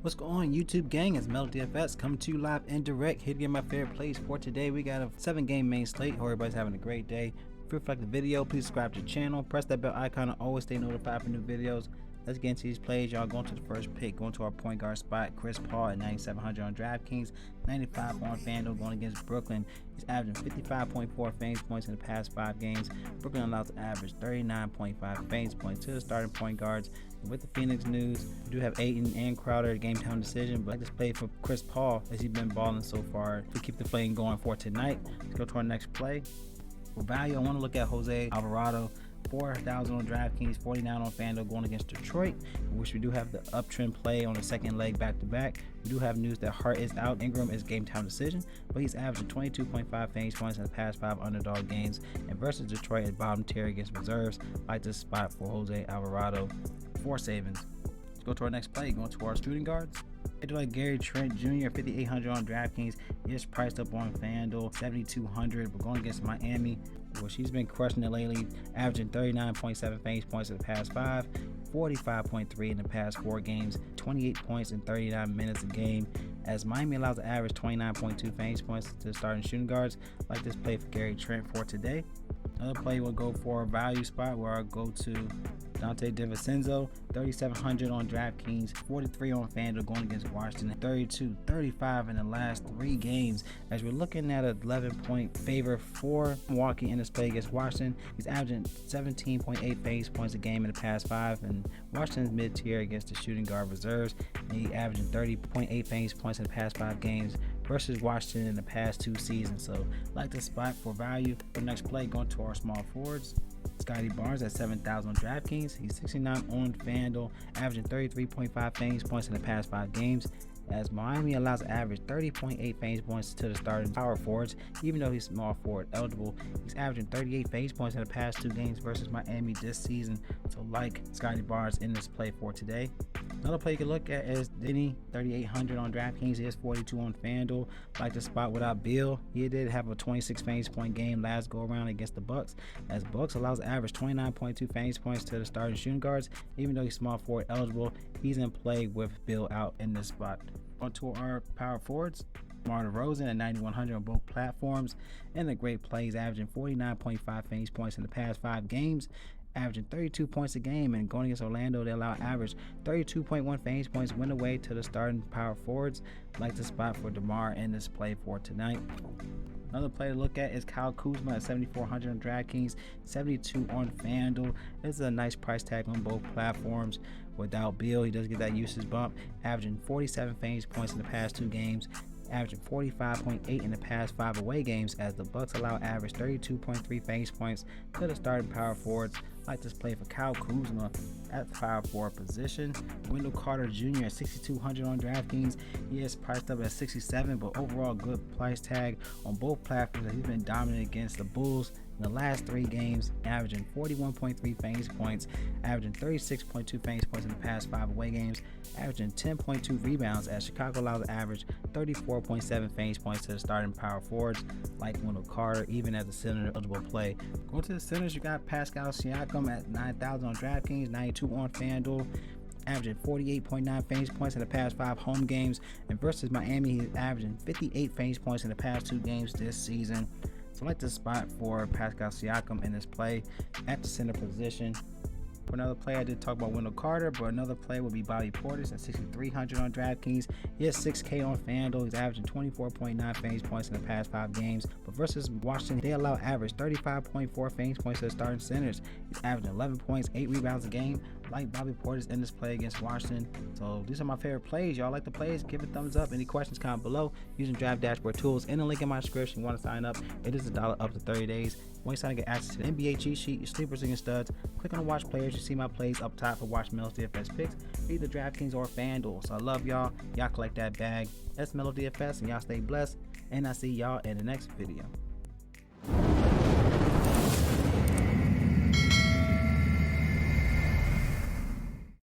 What's going on, YouTube gang? It's Melo DFS coming to you live and direct, here to get my favorite plays for today. We got a 7-game main slate. Hope everybody's having a great day. If you like the video, please subscribe to the channel, press that bell icon to always stay notified for new videos. Let's get into these plays. Y'all going to the first pick, going to our point guard spot, Chris Paul at 9,700 on DraftKings, 95 on FanDuel, going against Brooklyn. He's averaging 55.4 fantasy points in the past 5 games. Brooklyn allows to average 39.5 fantasy points to the starting point guards. And with the Phoenix news, we do have Ayton and Crowder game time decision, but I just play for Chris Paul as he's been balling so far to keep the flame going for tonight. Let's go to our next play. For value, I want to look at Jose Alvarado. 4,000 on DraftKings, 49 on FanDuel, going against Detroit, which we do have the uptrend play on the second leg back-to-back. We do have news that Hart is out. Ingram is game time decision, but he's averaging 22.5 fantasy points in the past 5 underdog games, and versus Detroit at bottom tier against reserves. I like this spot for Jose Alvarado for savings. Let's go to our next play, going to our shooting guards. I do like Gary Trent Jr. 5,800 on DraftKings. He is priced up on FanDuel 7,200, but going against Miami, where she's been crushing it lately, averaging 39.7 fantasy points in the past 5, 45.3 in the past 4 games, 28 points in 39 minutes a game. As Miami allows to average 29.2 fantasy points to starting shooting guards, I like this play for Gary Trent for today. Another play will go for a value spot where I'll go to Dante DiVincenzo, 3,700 on DraftKings, 43 on FanDuel, going against Washington, 32, 35 in the last 3 games. As we're looking at an 11-point favor for Milwaukee in this play against Washington, he's averaging 17.8 fantasy points a game in the past 5, and Washington's mid-tier against the shooting guard reserves, and he's averaging 30.8 fantasy points in the past 5 games versus Washington in the past 2 seasons. So like the spot for value. For the next play, going to our small forwards. Scotty Barnes at 7,000 on DraftKings. He's 69 on FanDuel, averaging 33.5 fantasy points in the past 5 games. As Miami allows to average 30.8 fantasy points to the starting power forwards, even though he's small forward eligible. He's averaging 38 fantasy points in the past 2 games versus Miami this season. So like Scotty Barnes in this play for today. Another play you can look at is Denny, 3,800 on DraftKings. He has 42 on FanDuel. Like the spot without Bill. He did have a 26 fantasy point game last go around against the Bucks. As Bucks allows to average 29.2 fantasy points to the starting shooting guards, even though he's small forward eligible. He's in play with Bill out in this spot. Onto our power forwards. DeMar DeRozan at 9,100 on both platforms, and the great plays, averaging 49.5 fantasy points in the past 5 games, averaging 32 points a game, and going against Orlando, they allow average 32.1 fantasy points win away to the starting power forwards. Like the spot for DeMar in this play for tonight. Another play to look at is Kyle Kuzma at 7,400 on DraftKings, 72 on FanDuel. This is a nice price tag on both platforms. Without Bill, he does get that usage bump, averaging 47 fantasy points in the past 2 games, averaging 45.8 in the past 5 away games, as the Bucks allow average 32.3 fantasy points to the starting power forwards. Like this play for Kyle Kuzma at the power forward position. Wendell Carter Jr. at 6,200 on DraftKings. He is priced up at 67, but overall good price tag on both platforms. He's been dominant against the Bulls in the last 3 games, averaging 41.3 fantasy points, averaging 36.2 fantasy points in the past 5 away games, averaging 10.2 rebounds, as Chicago allows to average 34.7 fantasy points to the starting power forwards, like Wendell Carter, even as a center eligible play. Going to the centers, you got Pascal Siakam at 9,000 on DraftKings, 92 on FanDuel, averaging 48.9 fantasy points in the past 5 home games, and versus Miami, he's averaging 58 fantasy points in the past 2 games this season. So I like this spot for Pascal Siakam in this play at the center position. For another play, I did talk about Wendell Carter, but another play would be Bobby Portis at 6,300 on DraftKings. He has 6K on FanDuel. He's averaging 24.9 fantasy points in the past 5 games. But versus Washington, they allow average 35.4 fantasy points to the starting centers. He's averaging 11 points, 8 rebounds a game. Like Bobby Portis in this play against Washington. So these are my favorite plays. Y'all like the plays? Give it a thumbs up. Any questions, comment below. Using Draft Dashboard tools and a link in my description. You want to sign up? It is $1 up to 30 days. When you sign to get access to the NBA cheat sheet, your sleepers and your studs, click on the watch players. You see my plays up top for watch Melo's DFS picks, either DraftKings or FanDuel. So I love y'all. Y'all collect that bag. That's Melo DFS, and y'all stay blessed. And I see y'all in the next video.